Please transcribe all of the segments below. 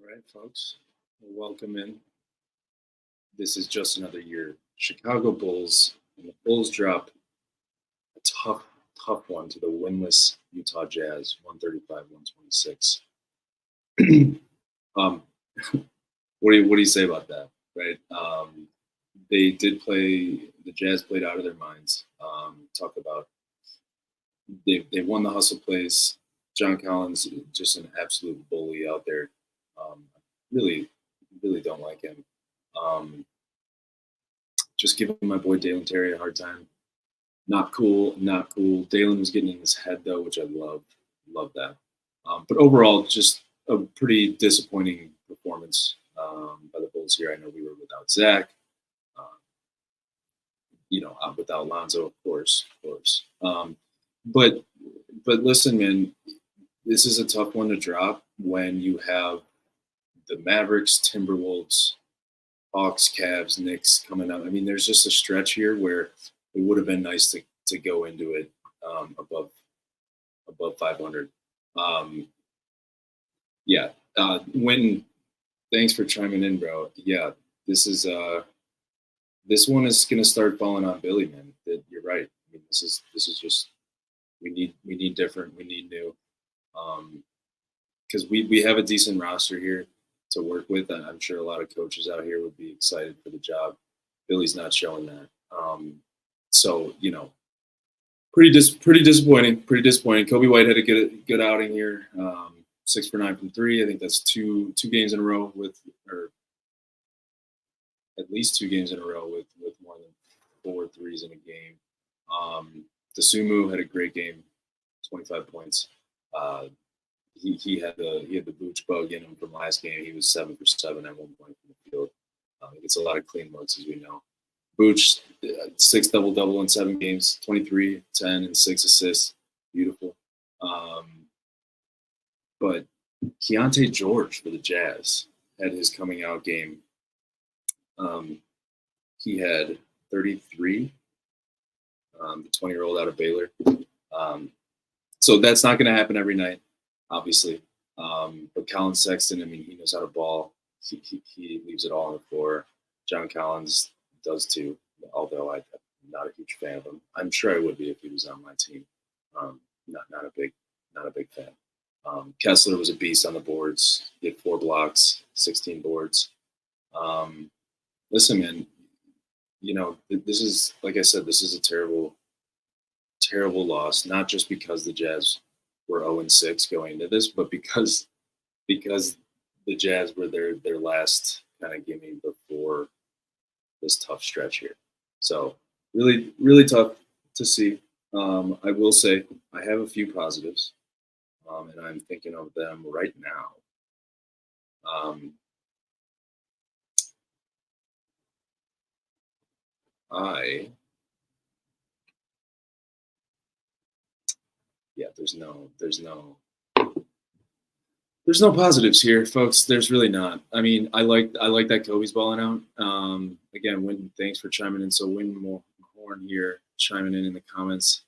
right, folks. Welcome in. This is just another year. Chicago Bulls, and the Bulls drop a tough one to the winless Utah Jazz, 135-126. um, what do you say about that, right? They did play. The Jazz played out of their minds. Talk about they won the hustle plays. John Collins, just an absolute bully out there. Really, really don't like him. Um, just giving my boy Dalen Terry a hard time. Not cool, not cool. Dalen was getting in his head though, which I love that. But overall, just a pretty disappointing performance by the Bulls here. I know we were without Zach, uh, without Lonzo, of course. But but listen, man, this is a tough one to drop when you have the Mavericks, Timberwolves, Hawks, Cavs, Knicks coming up. I mean, there's just a stretch here where it would have been nice to go into it above 500. Um, yeah. When thanks for chiming in, bro. Yeah, this is this one is gonna start falling on Billy, man. You're right. I mean, this is just we need different. We need new. Because we have a decent roster here to work with. And I'm sure a lot of coaches out here would be excited for the job. Billy's not showing that. So pretty disappointing. Pretty disappointing. Kobe White had a good outing here. 6 for 9 from three. I think that's two games in a row or at least 2 games in a row with more than 4 threes in a game. Dasumu had a great game, 25 points. He had the booch bug in him from last game. He was 7 for 7 at one point from the field. He gets a lot of clean looks, as we know. Booch, 6 double in 7 games, 23, 10, and 6 assists. Beautiful. But Keontae George for the Jazz had his coming out game. He had 33, the 20-year-old out of Baylor. So that's not going to happen every night, obviously. But Colin Sexton, I mean, he knows how to ball. He leaves it all on the floor. John Collins does too, although I'm not a huge fan of him. I'm sure I would be if he was on my team. Not a big fan. Kessler was a beast on the boards. He had 4 blocks, 16 boards. Listen, man, this is, like I said, this is a terrible loss, not just because the Jazz were 0-6 going into this, but because the Jazz were their last kind of gimme before this tough stretch here. So really, really tough to see. I will say I have a few positives, and I'm thinking of them right now. There's no positives here, folks. There's really not. I mean, I like that Kobe's balling out. Again, thanks for chiming in. So Win Horn here chiming in the comments.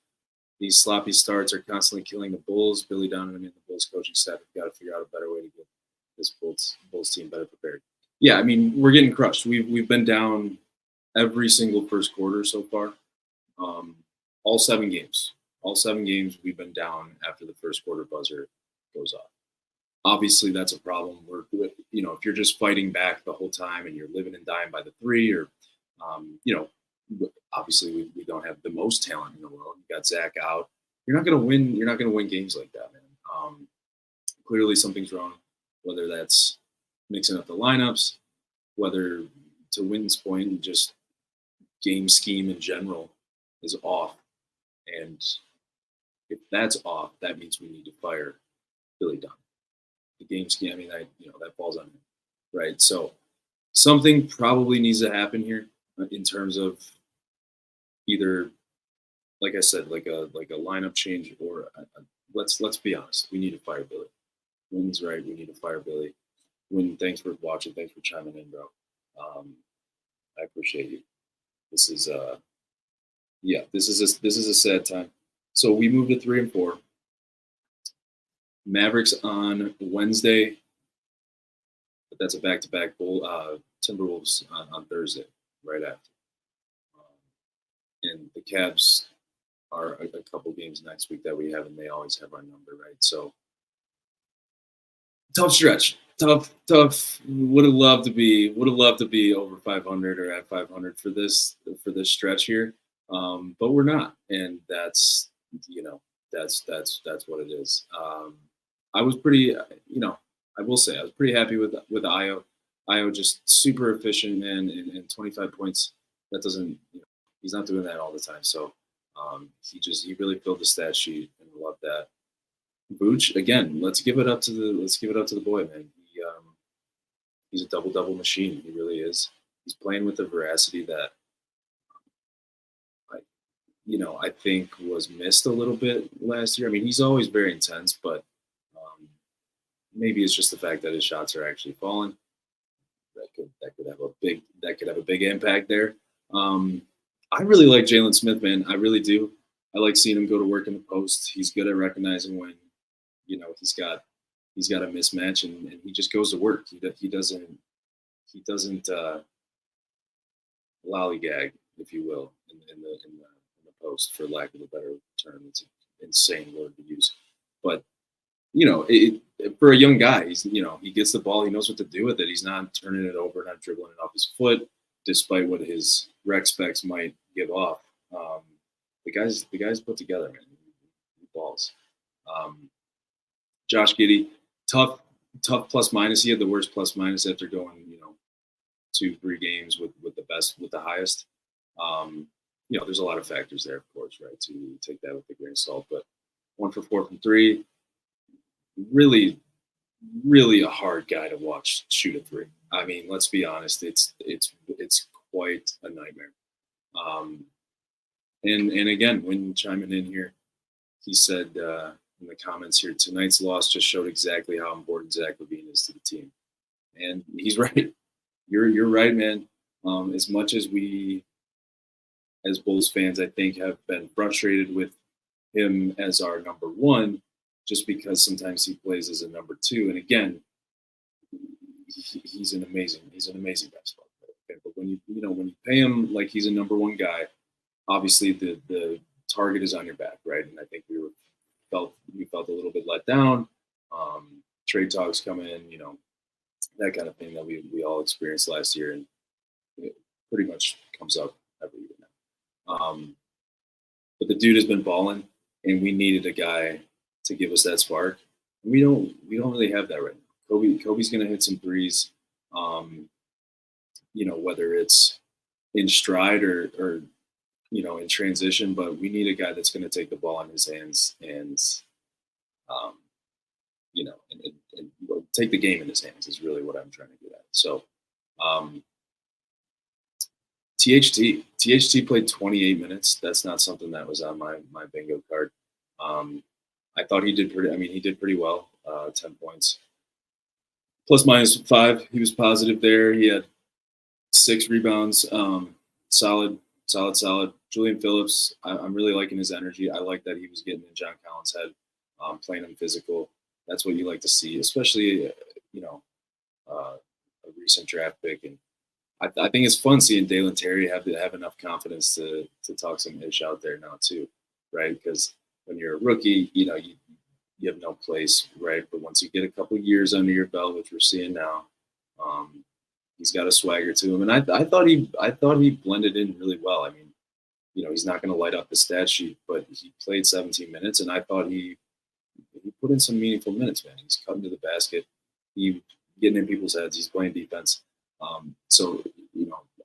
These sloppy starts are constantly killing the Bulls. Billy Donovan and the Bulls coaching staff have got to figure out a better way to get this Bulls team better prepared. Yeah, I mean, we're getting crushed. We've been down every single first quarter so far. All 7 games. All 7 games we've been down after the first quarter buzzer goes off. Obviously, that's a problem. If you're just fighting back the whole time and you're living and dying by the 3, or obviously we don't have the most talent in the world. You got Zach out. You're not going to win. You're not going to win games like that, man. Clearly, something's wrong. Whether that's mixing up the lineups, whether to Win's point, just game scheme in general is off. And if that's off, that means we need to fire Billy Dunn. The game scheme, I mean, that falls on him, right? So something probably needs to happen here in terms of either, like I said, like a lineup change, or let's be honest, we need to fire Billy. Win's right, we need to fire Billy. Win, thanks for watching, thanks for chiming in, bro. I appreciate you. This is a sad time. So we moved to 3 and 4. Mavericks on Wednesday that's a back-to-back Bull Timberwolves on Thursday, right after. And the Cavs are a couple games next week that we have, and they always have our number, right? So tough stretch, tough. Would have loved to be over 500 or at 500 for this stretch here, but we're not, and that's you know that's what it is. I was pretty, I will say I was pretty happy with Io. Io just super efficient, man, and 25 points. That doesn't, he's not doing that all the time. So he really filled the stat sheet, and love that. Vooch again. Let's give it up to the boy, man. He's a double double machine. He really is. He's playing with the veracity that I I think was missed a little bit last year. I mean, he's always very intense, but maybe it's just the fact that his shots are actually falling. That could have a big impact there. I really like Jalen Smith, man. I really do. I like seeing him go to work in the post. He's good at recognizing when he's got a mismatch, and he just goes to work. He doesn't lollygag, if you will, in the post, for lack of a better term. It's an insane word to use, but for a young guy, he gets the ball, he knows what to do with it. He's not turning it over, not dribbling it off his foot, despite what his rec specs might give off. The guy's put together, man. He balls. Josh Giddey, tough plus minus. He had the worst plus minus after going 2-3 games with the highest. There's a lot of factors there, of course, right? To take that with a grain of salt, but 1 for 4 from 3. Really, really a hard guy to watch shoot a 3. I mean, let's be honest, it's quite a nightmare. And again, when chiming in here, he said in the comments here, tonight's loss just showed exactly how important Zach LaVine is to the team, and he's right. You're right, man. As much as we, as Bulls fans, I think, have been frustrated with him as our number one, just because sometimes he plays as a number 2. And again, he's an amazing basketball player. But when you pay him like he's a number 1 guy, obviously the target is on your back, right? And I think we felt a little bit let down. Trade talks come in, that kind of thing that we all experienced last year, and it pretty much comes up every year now. But the dude has been balling, and we needed a guy to give us that spark. We don't really have that right now. Kobe's gonna hit some threes, whether it's in stride or in transition, but we need a guy that's gonna take the ball in his hands and take the game in his hands is really what I'm trying to get at. So THT played 28 minutes. That's not something that was on my bingo card. I thought he did pretty well. 10 points. Plus minus 5. He was positive there. He had 6 rebounds. Solid. Julian Phillips, I'm really liking his energy. I like that he was getting in John Collins' head, playing him physical. That's what you like to see, especially, a recent draft pick. And I think it's fun seeing Dalen Terry have enough confidence to talk some ish out there now too, right? Because when you're a rookie, you have no place, right? But once you get a couple years under your belt, which we're seeing now, he's got a swagger to him, and I thought he blended in really well. I mean, he's not going to light up the stat sheet, but he played 17 minutes, and I thought he put in some meaningful minutes, man. He's cutting to the basket, he getting in people's heads, he's playing defense. So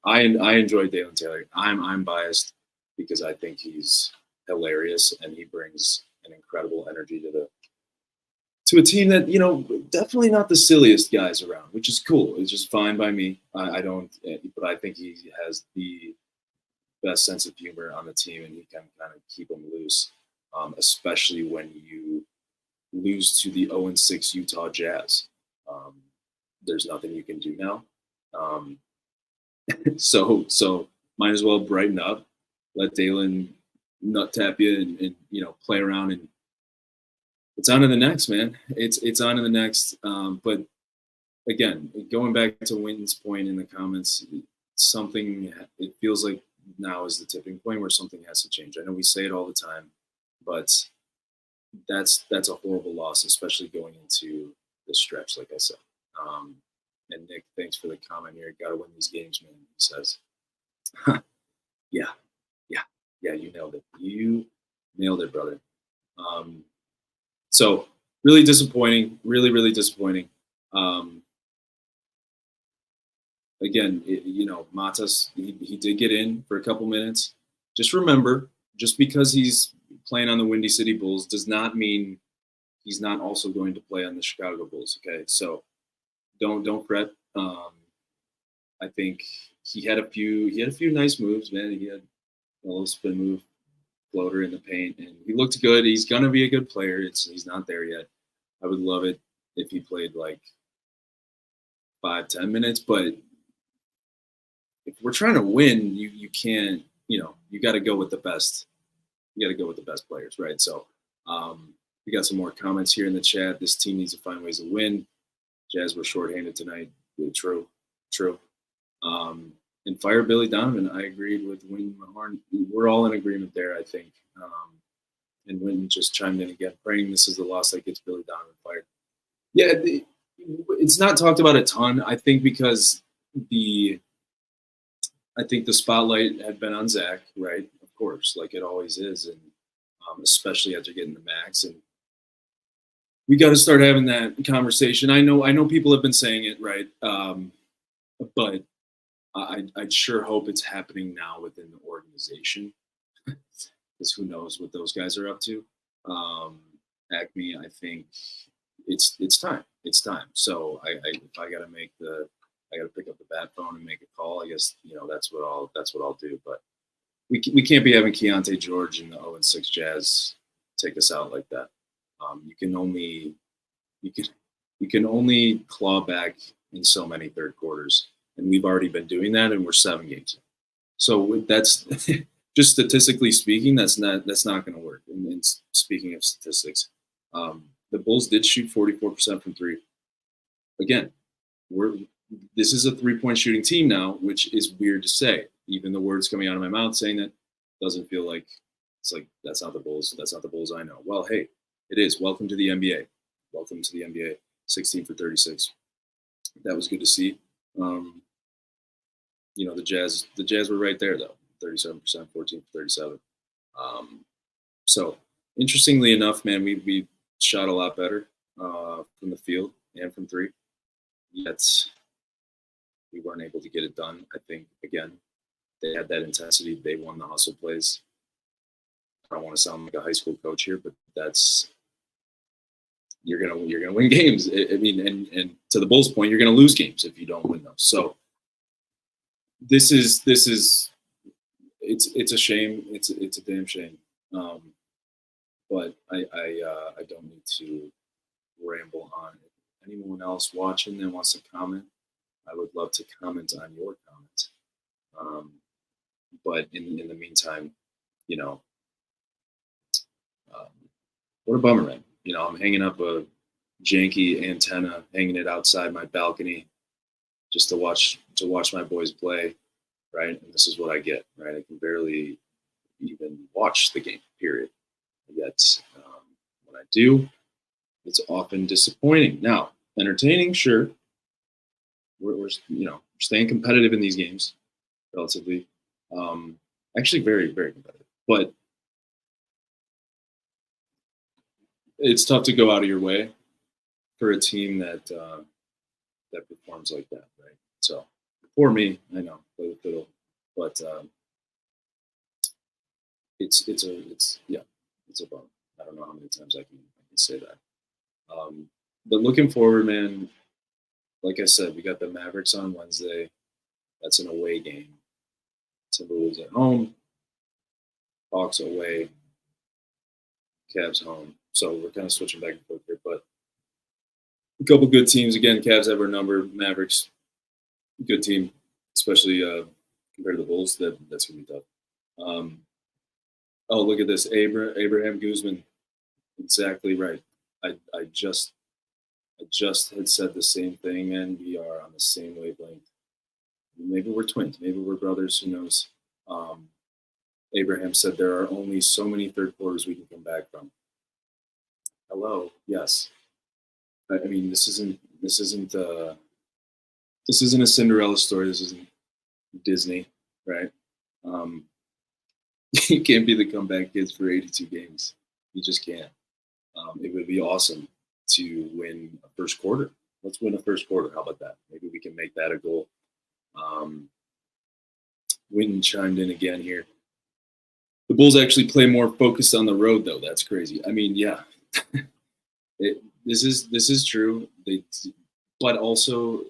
I enjoy Dalen Taylor. I'm biased because I think he's hilarious and he brings an incredible energy to a team that definitely not the silliest guys around, which is cool. It's just fine by me. But I think he has the best sense of humor on the team, and he can kind of keep them loose, especially when you lose to the 0-6 Utah Jazz. There's nothing you can do now. So might as well brighten up, let Dalen nut tap you and play around, and it's on to the next, man. It's on to the next. But again, going back to Winton's point in the comments, something it feels like now is the tipping point where something has to change. I know we say it all the time, but that's a horrible loss, especially going into the stretch, like I said. Um, and Nick, thanks for the comment here. Got to win these games, man. He says, yeah, yeah, yeah. You nailed it. You nailed it, brother. Um, so really disappointing. Really, really disappointing. Um, again, Matas, he did get in for a couple minutes. Just remember, just because he's playing on the Windy City Bulls does not mean he's not also going to play on the Chicago Bulls. Okay, so don't fret. I think he had a few nice moves, man. He had a little spin move, floater in the paint, and he looked good. He's gonna be a good player. He's not there yet. I would love it if he played like 5-10 minutes, but if we're trying to win, you can't, you got to go with the best. You got to go with the best players, right? So we got some more comments here in the chat. This team needs to find ways to win. Jazz were shorthanded tonight. Yeah, true, true. And fire Billy Donovan. I agreed with Wayne Mahorn. We're all in agreement there, I think. And Wynn just chimed in again, praying this is the loss that gets Billy Donovan fired. Yeah, it's not talked about a ton. I think because the spotlight had been on Zach, right? Of course, like it always is, and especially after getting the max. And we got to start having that conversation. I know people have been saying it, right? But I sure hope it's happening now within the organization, because who knows what those guys are up to. Acme, I think it's time. It's time. So if I got to I got to pick up the bat phone and make a call. I guess that's what I'll do. But we can't be having Keontae George and the 0-6 Jazz take us out like that. You can only claw back in so many third quarters, and we've already been doing that, and we're 7 games in. So that's just statistically speaking, that's not going to work. And speaking of statistics, the Bulls did shoot 44% from three. Again, this is a 3-point shooting team now, which is weird to say. Even the words coming out of my mouth saying that doesn't feel like it's like that's not the Bulls. That's not the Bulls I know. Well, hey, it is. Welcome to the NBA. Welcome to the NBA. 16 for 36. That was good to see. The Jazz were right there though. 37%, 14 for 37. So interestingly enough, man, we shot a lot better from the field and from three. Yet we weren't able to get it done. I think again, they had that intensity. They won the hustle plays. I don't want to sound like a high school coach here, but you're gonna win games. I mean, and to the Bulls' point, you're gonna lose games if you don't win those. So this is it's a shame. It's a damn shame. But I don't need to ramble on. If anyone else watching that wants to comment, I would love to comment on your comment. But in the meantime, what a bummer, man. I'm hanging up a janky antenna, hanging it outside my balcony, just to watch my boys play, right? And this is what I get, right? I can barely even watch the game, period. Yet when I do, it's often disappointing. Now, entertaining, sure. We're staying competitive in these games, relatively. Actually, very, very competitive. But it's tough to go out of your way for a team that performs like that, right? So, for me, I know, play the fiddle, but it's a bummer. I don't know how many times I can say that. But looking forward, man, like I said, we got the Mavericks on Wednesday. That's an away game. Timberwolves at home, Hawks away, Cavs home. So we're kind of switching back and forth here, but a couple good teams. Again, Cavs have our number. Mavericks, good team, especially compared to the Bulls. That's going to be tough. Oh, look at this. Abraham Guzman. Exactly right. I just I just had said the same thing, and we are on the same wavelength. Maybe we're twins. Maybe we're brothers. Who knows? Um, Abraham said there are only so many third quarters we can come back from. Hello. Yes. I mean, this isn't a Cinderella story. This isn't Disney, right? Um, you can't be the comeback kids for 82 games. You just can't. It would be awesome to win a first quarter. Let's win a first quarter. How about that? Maybe we can make that a goal. Um, Winton chimed in again here. The Bulls actually play more focused on the road, though. That's crazy. I mean, yeah, this is true. But also,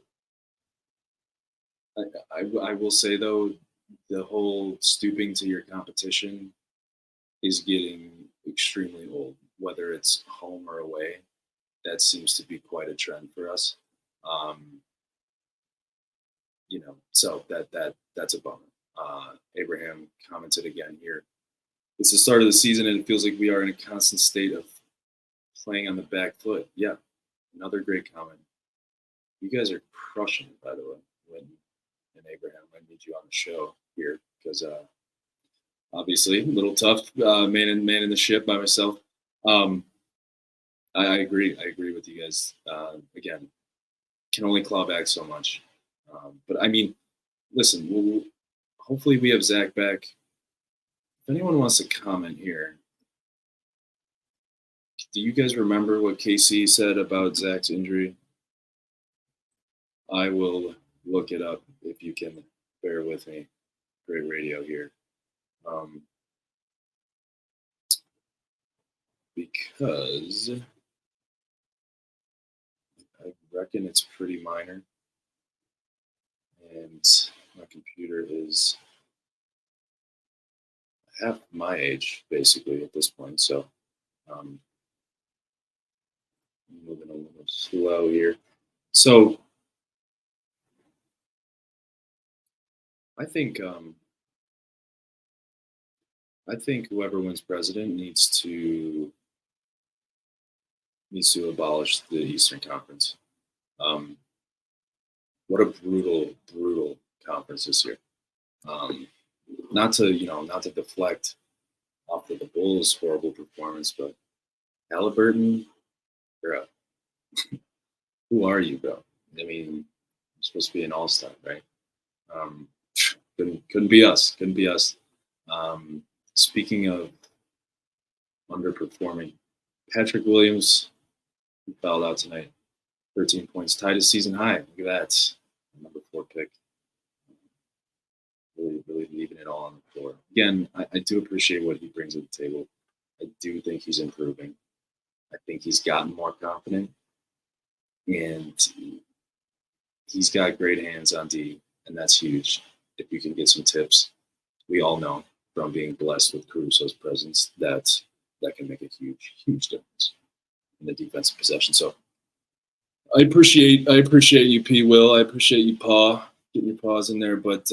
I will say though, the whole stooping to your competition is getting extremely old. Whether it's home or away, that seems to be quite a trend for us. Um, so that's a bummer. Abraham commented again here. It's the start of the season, and it feels like we are in a constant state of playing on the back foot. Yeah, another great comment. You guys are crushing it, by the way. When and Abraham, I need you on the show here because obviously a little tough, man in the ship by myself. Um, I agree. I agree with you guys. Again, can only claw back so much. But I mean, listen. Hopefully, we have Zach back. If anyone wants to comment here, do you guys remember what KC said about Zach's injury? I will look it up if you can bear with me. Great radio here. Because I reckon it's pretty minor. And my computer is half my age, basically, at this point. So I'm moving a little slow here. So I think whoever wins president needs to abolish the Eastern Conference. What a brutal conference this year. Not to deflect off of the Bulls' horrible performance, but Halliburton, bro, who are you, bro? I mean, you're supposed to be an all-star, right? Couldn't be us. Couldn't be us. Speaking of underperforming, Patrick Williams fouled out tonight. 13 points, tied a season high. Look at that. Number 4 pick. Really leaving it all on the floor. Again, I do appreciate what he brings to the table. I do think he's improving. I think he's gotten more confident. And he's got great hands on D, and that's huge. If you can get some tips, we all know from being blessed with Caruso's presence that can make a huge difference in the defensive possession. So I appreciate you, P. Will. I appreciate you, Paw, getting your paws in there. But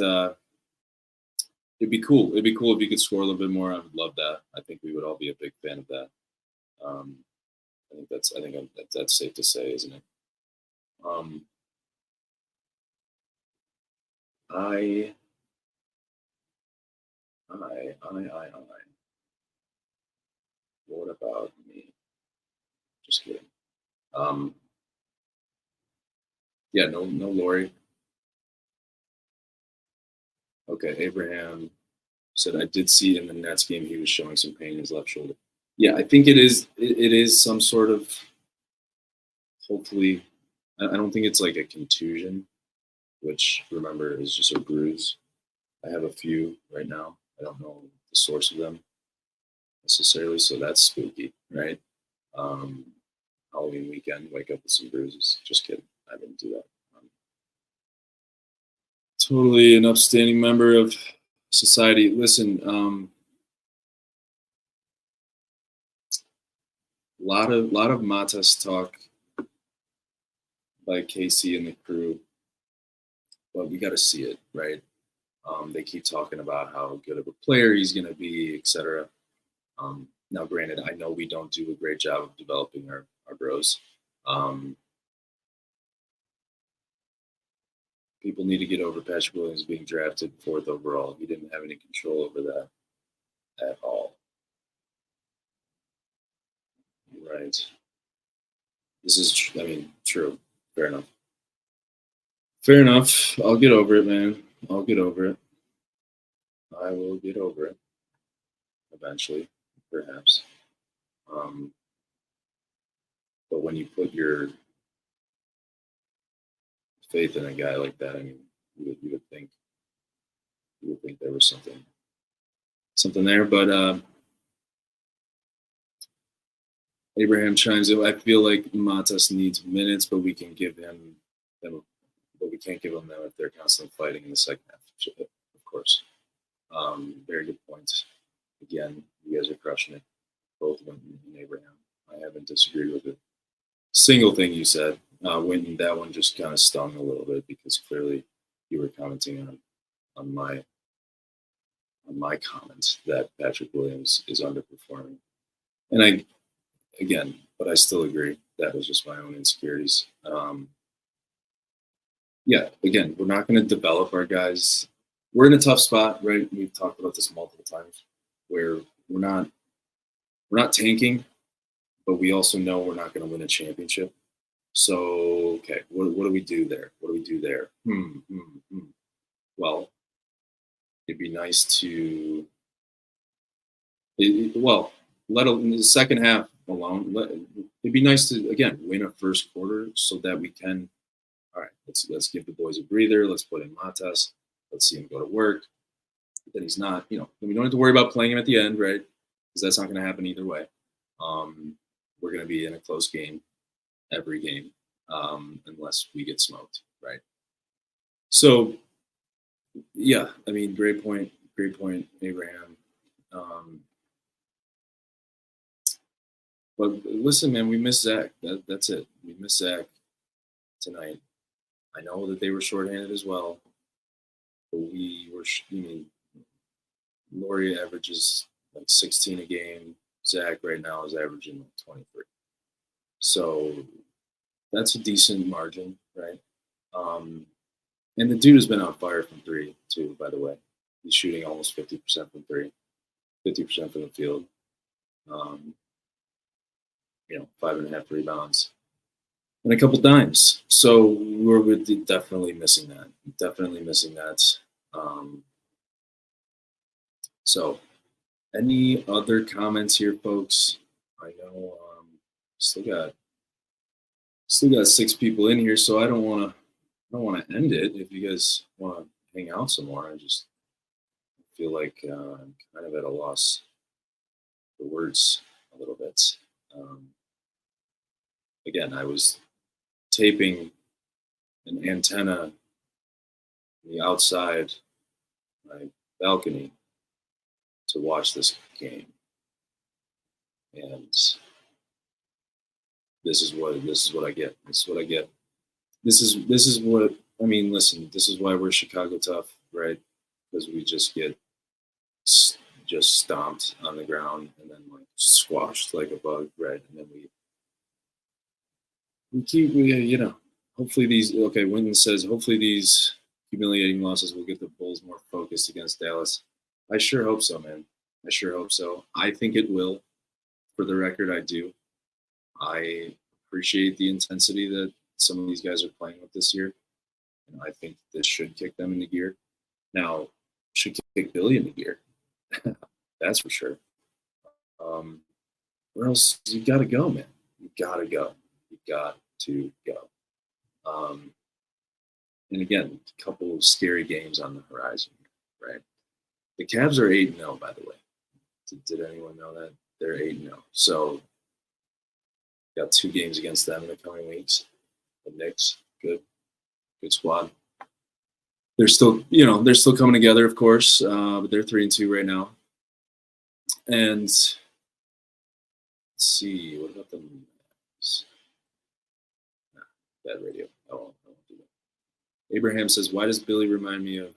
it'd be cool. It'd be cool if you could score a little bit more. I would love that. I think we would all be a big fan of that. I think that's safe to say, isn't it? I. What about me? Just kidding. Yeah, no Lori. Okay, Abraham said I did see in the Nets game he was showing some pain in his left shoulder. Yeah, I think it is some sort of, hopefully, I don't think it's like a contusion, which remember is just a bruise. I have a few right now. I don't know the source of them necessarily, so that's spooky, right? Halloween weekend, wake up with some bruises. Just kidding. I didn't do that. Totally an upstanding member of society. Listen, lot of Matas talk by Casey and the crew, but we got to see it, right? They keep talking about how good of a player he's going to be, etc. Now, granted, I know we don't do a great job of developing our bros. People need to get over Patrick Williams being drafted 4th overall. He didn't have any control over that at all. Right. This is, true. Fair enough. Fair enough. I'll get over it, man. I'll get over it. I will get over it eventually, perhaps. But when you put your faith in a guy like that, you would think there was something there. But Abraham chimes in. I feel like Matas needs minutes, but we can give him them, but we can't give them them if they're constantly fighting in the second half. Of course. Very good point. Again, you guys are crushing it, both Winton and Abraham. I haven't disagreed with a single thing you said. Winton, that one just kind of stung a little bit because clearly you were commenting on my comments that Patrick Williams is underperforming. And but I still agree. That was just my own insecurities. Again, we're not going to develop our guys. We're in a tough spot, right? We've talked about this multiple times, where we're not tanking, but we also know we're not going to win a championship. So, okay, what do we do there? What do we do there? Well, it'd be nice to, in the second half alone, it'd be nice to, again, win a first quarter so that we can, all right, let's give the boys a breather. Let's put in Matas. Let's see him go to work. Then he's not, we don't have to worry about playing him at the end, right? Because that's not going to happen either way. We're going to be in a close game every game, unless we get smoked, right? So, great point, Abraham. But listen, man, we missed Zach. That's it. We missed Zach tonight. I know that they were shorthanded as well, but we were. Laurie averages like 16 a game. Zach right now is averaging like 23. So that's a decent margin, right? And the dude has been on fire from 3 too, by the way. He's shooting almost 50% from 3, 50% from the field. 5.5 rebounds and a couple dimes. So we're definitely missing that. So any other comments here, folks? I know still got 6 people in here, so I don't want to end it. If you guys want to hang out some more, I just feel like I'm kind of at a loss for words a little bit. Again, I was taping an antenna on the outside my balcony to watch this game, and this is what I get. This is what listen, this is why we're Chicago tough, right? Because we just get stomped on the ground and then like squashed like a bug, right? And then we keep, hopefully Winton says, hopefully these humiliating losses will get the Bulls more focused against Dallas. I sure hope so, man. I sure hope so. I think it will. For the record, I do. I appreciate the intensity that some of these guys are playing with this year. And I think this should kick them into gear. Now, should kick Billy into gear. That's for sure. Or else you got to go, man. You got to go. And again, a couple of scary games on the horizon, right? The Cavs are 8-0, by the way. Did anyone know that? They're 8-0. So got 2 games against them in the coming weeks. The Knicks, good squad. They're still coming together, of course, but they're 3-2 right now. And let's see, what about the Mavs? Bad radio. I won't do that. Abraham says, why does Billy remind me of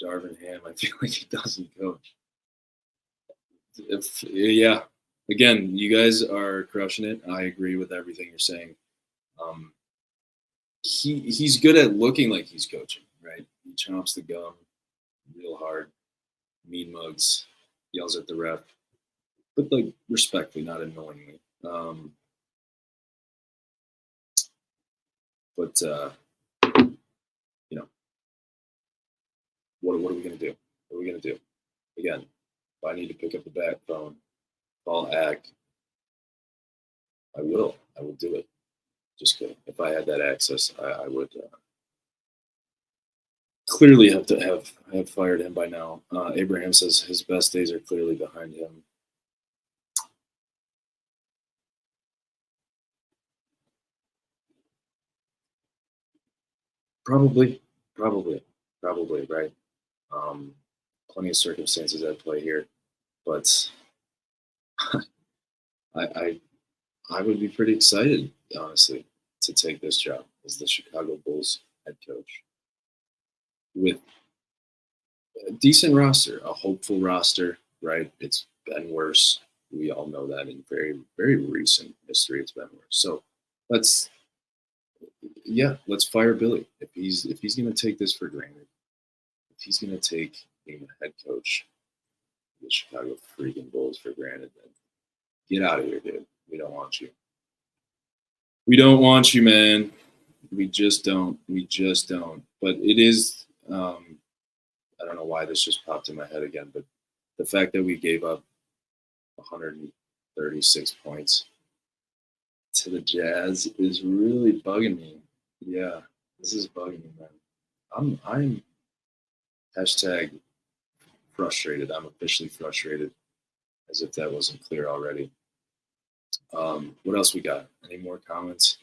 Darvin Ham? I feel like he doesn't coach. Again, you guys are crushing it. I agree with everything you're saying. He's good at looking like he's coaching, right? He chomps the gum real hard, mean mugs, yells at the ref, but like respectfully, not annoyingly. But you know, what are we gonna do? What are we gonna do? Again, if I need to pick up the bat phone, call act, I will. I will do it. Just kidding. If I had that access, I would clearly have fired him by now. Abraham says his best days are clearly behind him. Probably, probably, probably, right. Um, Plenty of circumstances at play here, but I I would be pretty excited, honestly, to take this job as the Chicago Bulls head coach with a decent roster, a hopeful roster, right? It's been worse. We all know that in very, very recent history, it's been worse. So let's, yeah, let's fire Billy. If he's going to take this for granted, if he's going to take being the head coach of the Chicago freaking Bulls for granted, then get out of here, dude. We don't want you. We don't want you, man. We just don't. We just don't. But it is. I don't know why this just popped in my head again, but the fact that we gave up 136 points to the Jazz is really bugging me. Yeah, this is bugging me, man. I'm hashtag frustrated. I'm officially frustrated, as if that wasn't clear already. What else we got? Any more comments?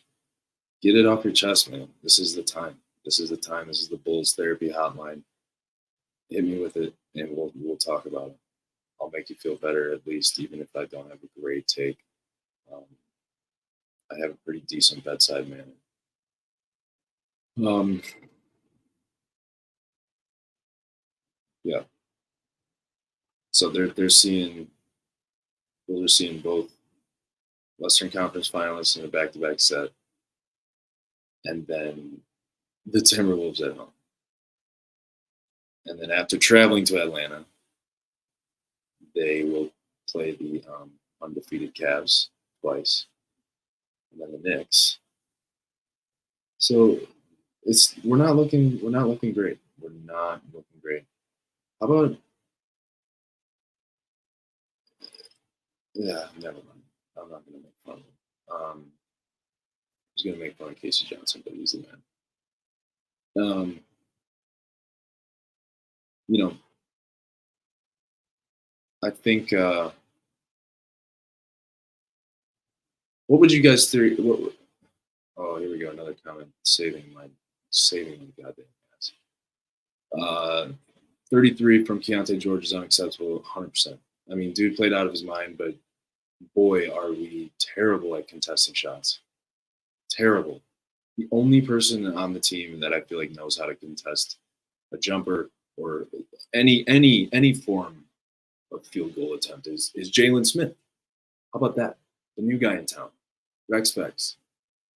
Get it off your chest, man. This is the time. This is the time. This is the Bulls therapy hotline. Hit me with it, and we'll talk about it. I'll make you feel better at least, even if I don't have a great take. Um, I have a pretty decent bedside manner. Yeah. So they're seeing both Western Conference finalists in a back-to-back set, and then the Timberwolves at home. And then after traveling to Atlanta, they will play the undefeated Cavs twice, and then the Knicks. So we're not looking great. We're not looking great. How about yeah? Never mind. I'm not going to make fun of him. I was going to make fun of Casey Johnson, but he's the man. You know, I think. What would you guys think? Oh, here we go. Another comment saving my goddamn ass. 33 from Keontae George is unacceptable. 100%. I mean, dude played out of his mind, but boy, are we terrible at contesting shots. Terrible. The only person on the team that I feel like knows how to contest a jumper or any form of field goal attempt is Jalen Smith. How about that? The new guy in town, Rex Specs.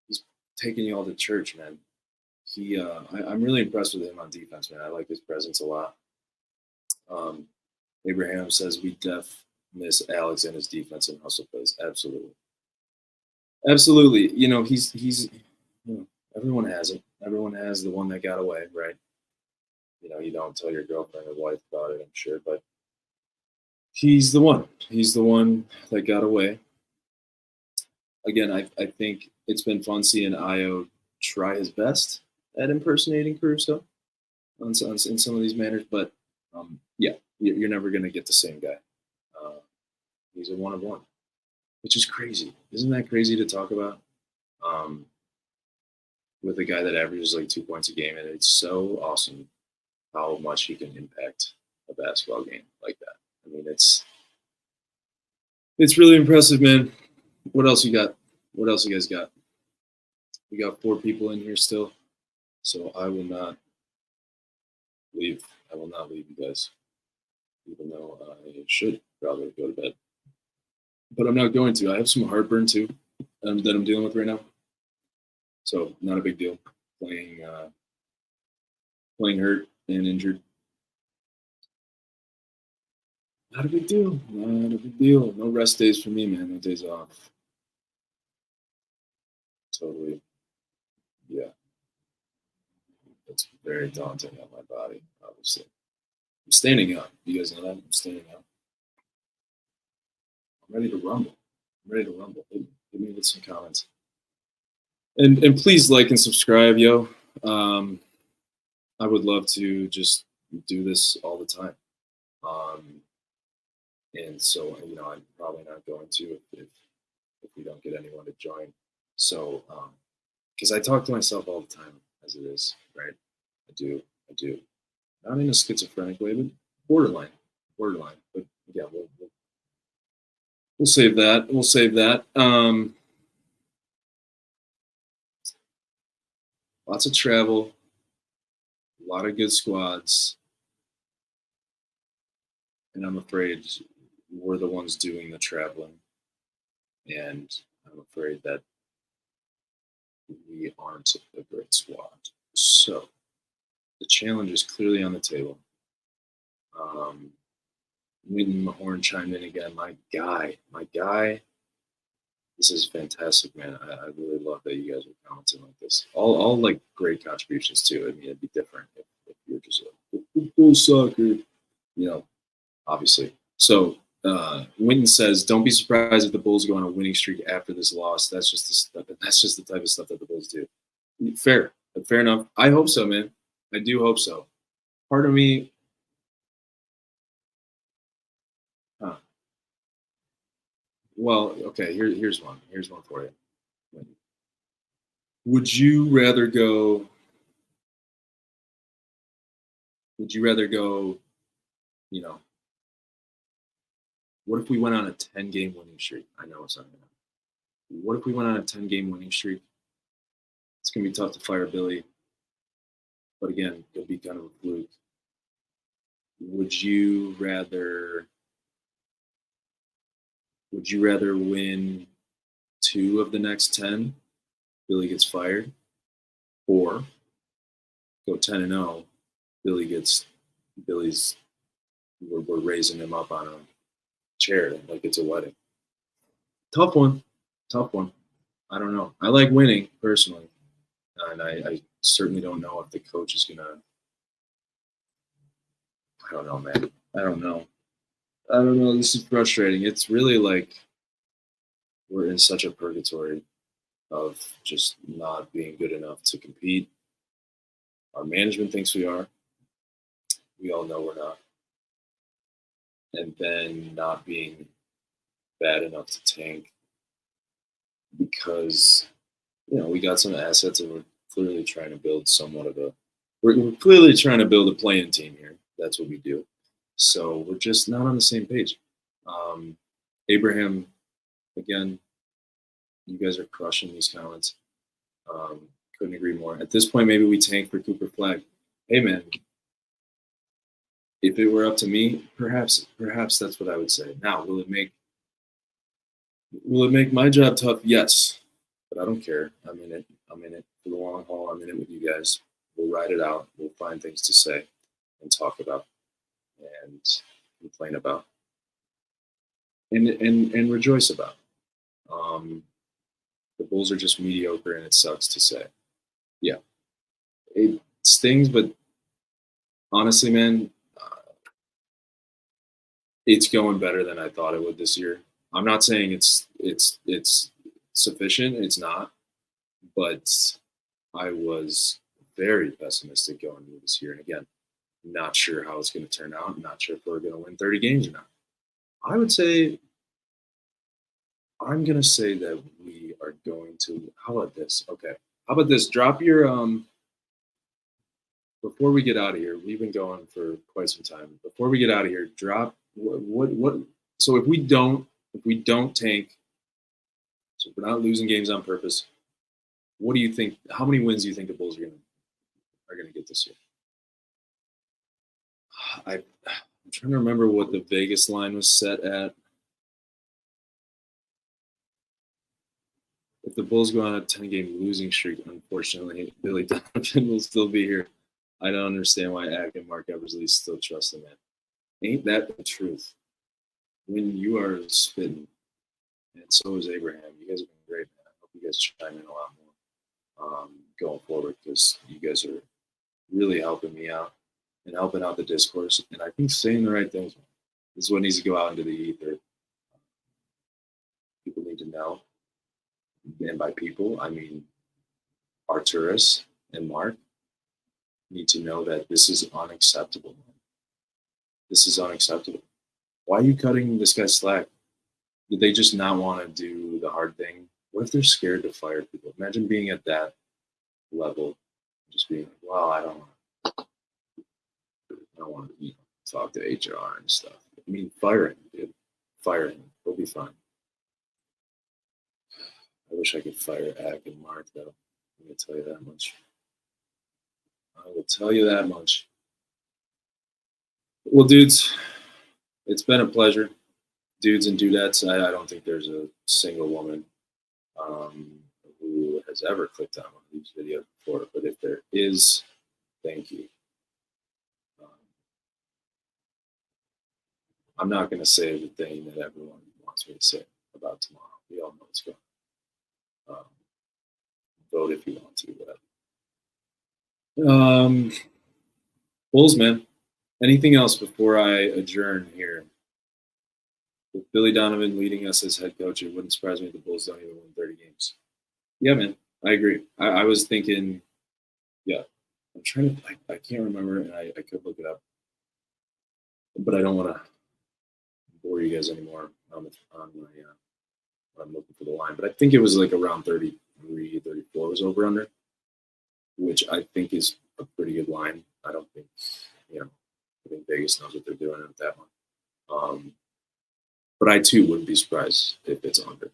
He's taking you all to church, man. I'm really impressed with him on defense, man. I like his presence a lot. Abraham says we miss Alex and his defense and hustle plays. Absolutely. Absolutely. You know, he's everyone has it. Everyone has the one that got away, right? You know, you don't tell your girlfriend or wife about it, I'm sure, but he's the one. He's the one that got away. Again, I think it's been fun seeing Io try his best at impersonating Caruso in some of these manners, but yeah, you're never going to get the same guy. He's a one of one, which is crazy. Isn't that crazy to talk about? With a guy that averages like 2 points a game, and it's so awesome how much he can impact a basketball game like that. I mean, it's really impressive, man. What else you got? What else you guys got? We got 4 people in here still, so I will not leave. I will not leave you guys, even though I should probably go to bed. But I'm not going to. I have some heartburn too that I'm dealing with right now. So not a big deal. Playing playing hurt and injured. Not a big deal. Not a big deal. No rest days for me, man. No days off. Totally. Yeah. It's very daunting on my body, obviously. I'm standing up. You guys know that? I'm standing up. I'm ready to rumble. I'm ready to rumble. Hit me with some comments. And please like and subscribe, yo. Um, I would love to just do this all the time. Um, and so, I'm probably not going to if we don't get anyone to join. So, because I talk to myself all the time as it is, right? I do. Not in a schizophrenic way, but borderline. But yeah, we'll save that. We'll save that. Lots of travel, a lot of good squads, and I'm afraid we're the ones doing the traveling, and I'm afraid that we aren't a great squad. So the challenge is clearly on the table. Wynton Mahorn chimed in again. My guy. This is fantastic, man. I really love that you guys are commenting like this. All like great contributions too. I mean, it'd be different if you're just like football soccer, obviously. So Winton says, "Don't be surprised if the Bulls go on a winning streak after this loss. That's just the type of stuff that the Bulls do." Fair enough. I hope so, man. I do hope so. Part of me, huh. Well, okay. Here's one. Here's one for you. Would you rather go? Would you rather go? You know, what if we went on a 10-game winning streak? I know it's not gonna happen. What if we went on a 10-game winning streak? It's gonna be tough to fire Billy, but again, it'll be kind of a fluke. Would you rather? Would you rather win 2 of the next 10? Billy gets fired, or go 10-0? Billy's. We're raising him up on a chair like it's a wedding. Tough one. Tough one. I don't know. I like winning personally, and I certainly don't know if the coach is gonna. I don't know, man. I don't know. I don't know. This is frustrating. It's really like we're in such a purgatory of just not being good enough to compete. Our management thinks we are. We all know we're not. And then not being bad enough to tank because we got some assets and we're clearly trying to build somewhat of a. We're clearly trying to build a playing team here. That's what we do. So we're just not on the same page. Abraham, again, you guys are crushing these comments. Couldn't agree more. At this point, maybe we tank for Cooper Flag. Hey, man, if it were up to me, perhaps that's what I would say. Now, will it make my job tough? Yes, but I don't care. I'm in it for the long haul. I'm in it with you guys. We'll ride it out. We'll find things to say and talk about and complain about and rejoice about. The Bulls are just mediocre, and it sucks to say. Yeah, it stings, but honestly, man, it's going better than I thought it would this year. I'm not saying it's sufficient. It's not, but I was very pessimistic going into this year, and again, not sure how it's going to turn out. Not sure if we're going to win 30 games or not. I would say I'm going to say that we are going to. How about this? Okay. How about this? Drop your before we get out of here. We've been going for quite some time. Before we get out of here, drop what so if we don't tank, so if we're not losing games on purpose, what do you think? How many wins do you think the Bulls are going to get this year? I'm trying to remember what the Vegas line was set at. If the Bulls go on a 10-game losing streak, unfortunately, Billy Donovan will still be here. I don't understand why Ack and Mark Eversley still trust the man. Ain't that the truth? When you are spitting, and so is Abraham. You guys have been great, man. I hope you guys chime in a lot more going forward because you guys are really helping me out and helping out the discourse. And I think saying the right things, man. This is what needs to go out into the ether. People need to know. And by people, I mean Arturus and Mark need to know that this is unacceptable, man. This is unacceptable. Why are you cutting this guy slack? Did they just not want to do the hard thing? What if they're scared to fire people? Imagine being at that level, just being like, well, I don't want to, talk to HR and stuff. I mean, fire him, dude. Fire him. He'll be fine. I wish I could fire Ack and Mark, though. I'm going to tell you that much. I will tell you that much. Well, dudes, it's been a pleasure. Dudes and dudettes, I don't think there's a single woman who has ever clicked on one of these videos before, but if there is, thank you. I'm not going to say the thing that everyone wants me to say about tomorrow. We all know what's going on. Vote if you want to, whatever. Bulls, man. Anything else before I adjourn here? With Billy Donovan leading us as head coach, it wouldn't surprise me if the Bulls don't even win 30 games. Yeah, man. I agree. I was thinking, yeah. I'm trying to, I can't remember, and I could look it up. But I don't want to bore you guys anymore on my I'm looking for the line. But I think it was like around 33, 34 was over under, which I think is a pretty good line. I don't think, I think Vegas knows what they're doing with that one. But I too wouldn't be surprised if it's under.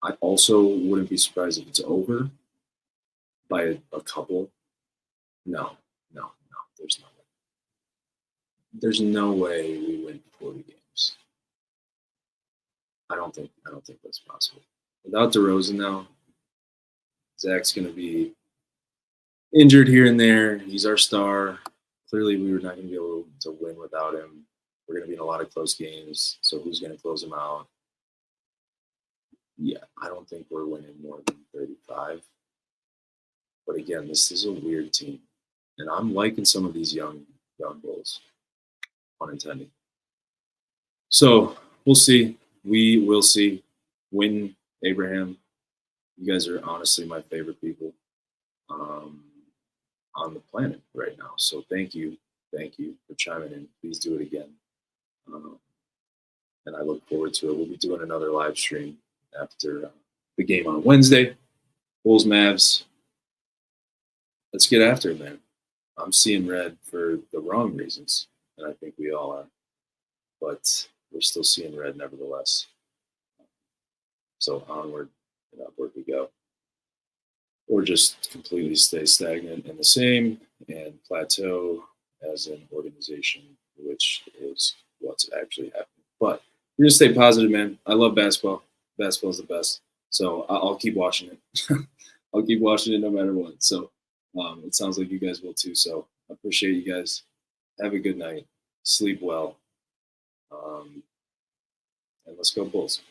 I also wouldn't be surprised if it's over by a couple. No. There's no way. There's no way we win 40 games. I don't think that's possible. Without DeRozan now, Zach's going to be injured here and there. He's our star. Clearly, we were not going to be able to win without him. We're going to be in a lot of close games. So who's going to close him out? Yeah, I don't think we're winning more than 35. But again, this is a weird team. And I'm liking some of these young Bulls, pun intended. So we'll see. We will see. Win, Abraham. You guys are honestly my favorite people on the planet right now. So thank you for chiming in. Please do it again. And I look forward to it. We'll be doing another live stream after the game on Wednesday. Bulls, Mavs. Let's get after it, man. I'm seeing red for the wrong reasons, and I think we all are. But we're still seeing red nevertheless. So onward and upward we go. Or just completely stay stagnant and the same and plateau as an organization, which is what's actually happening. But we're going to stay positive, man. I love basketball. Basketball is the best. So I'll keep watching it. I'll keep watching it no matter what. So it sounds like you guys will too. So I appreciate you guys. Have a good night. Sleep well. And let's go Bulls.